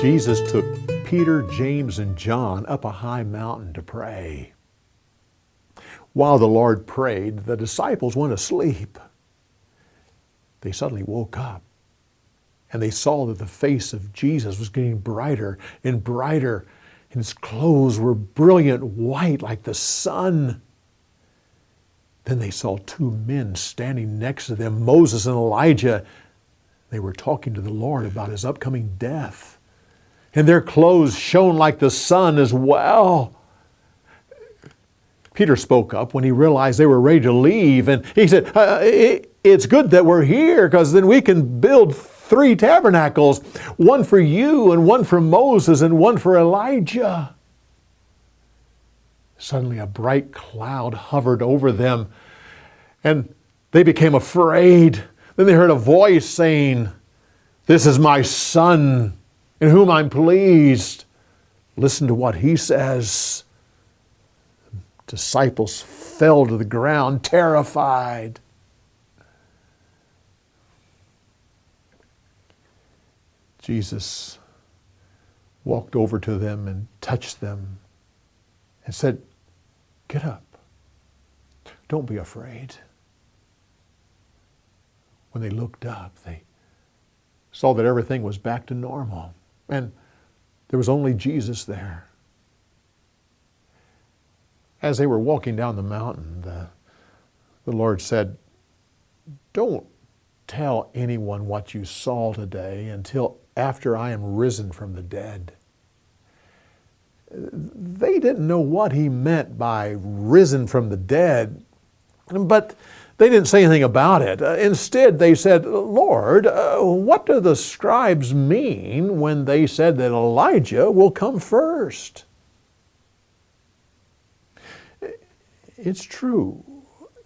Jesus took Peter, James, and John up a high mountain to pray. While the Lord prayed, the disciples went asleep. They suddenly woke up, and they saw that the face of Jesus was getting brighter and brighter, and his clothes were brilliant white like the sun. Then they saw two men standing next to them, Moses and Elijah. They were talking to the Lord about his upcoming death. And their clothes shone like the sun as well. Peter spoke up when he realized they were ready to leave, and he said, it's good that we're here, because then we can build 3 tabernacles, one for you and one for Moses and one for Elijah. Suddenly a bright cloud hovered over them, and they became afraid. Then they heard a voice saying, "This is my son, in whom I'm pleased. Listen to what he says." Disciples fell to the ground, terrified. Jesus walked over to them and touched them and said, "Get up. Don't be afraid." When they looked up, they saw that everything was back to normal, and there was only Jesus there. As they were walking down the mountain, the Lord said, "Don't tell anyone what you saw today until after I am risen from the dead." They didn't know what he meant by risen from the dead, but they didn't say anything about it. Instead, they said, "Lord, what do the scribes mean when they said that Elijah will come first?" It's true.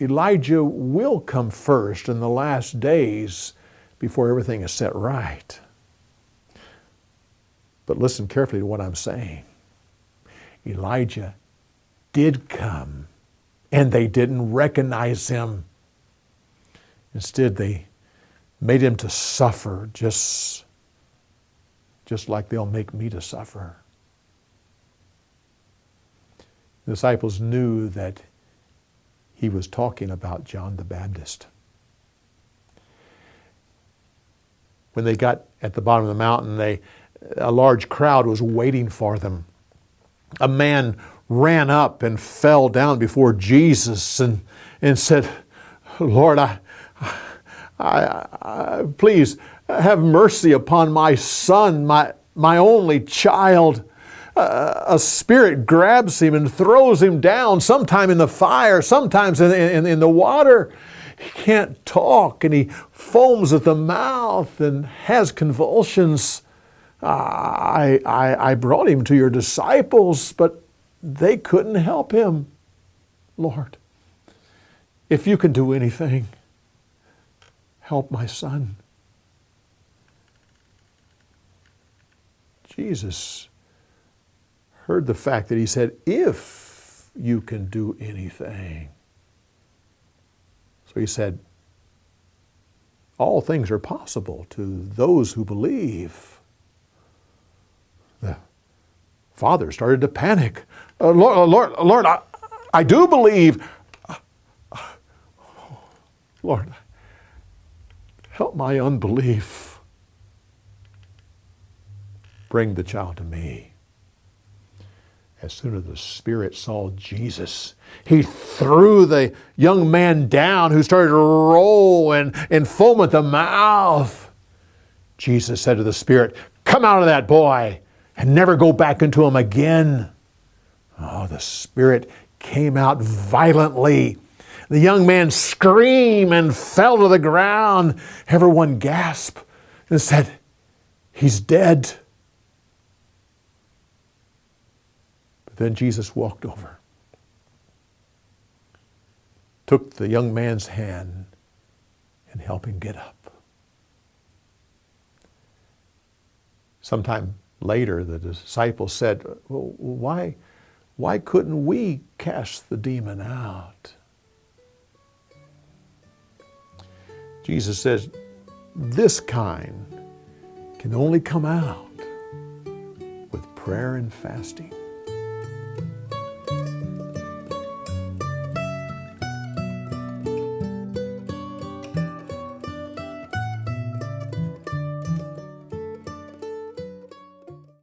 Elijah will come first in the last days before everything is set right. But listen carefully to what I'm saying. Elijah did come, and they didn't recognize him. Instead, they made him to suffer just like they'll make me to suffer. The disciples knew that he was talking about John the Baptist. When they got at the bottom of the mountain, a large crowd was waiting for them. A man ran up and fell down before Jesus and said, "Lord, I please have mercy upon my son, my only child. A spirit grabs him and throws him down, sometime in the fire, sometimes in the water. He can't talk, and he foams at the mouth and has convulsions. I brought him to your disciples, but they couldn't help him. Lord, if you can do anything, help my son." Jesus heard the fact that he said, "If you can do anything." So he said, "All things are possible to those who believe." The father started to panic. Lord, I do believe. Lord, help my unbelief. Bring the child to me." As soon as the Spirit saw Jesus, he threw the young man down, who started to roll and foam at the mouth. Jesus said to the Spirit, "Come out of that boy and never go back into him again." Oh, the Spirit came out violently. The young man screamed and fell to the ground. Everyone gasped and said, "He's dead." Then Jesus walked over, took the young man's hand, and helped him get up. Sometime later, the disciples said, "Well, why couldn't we cast the demon out?" Jesus says, this kind can only come out with prayer and fasting.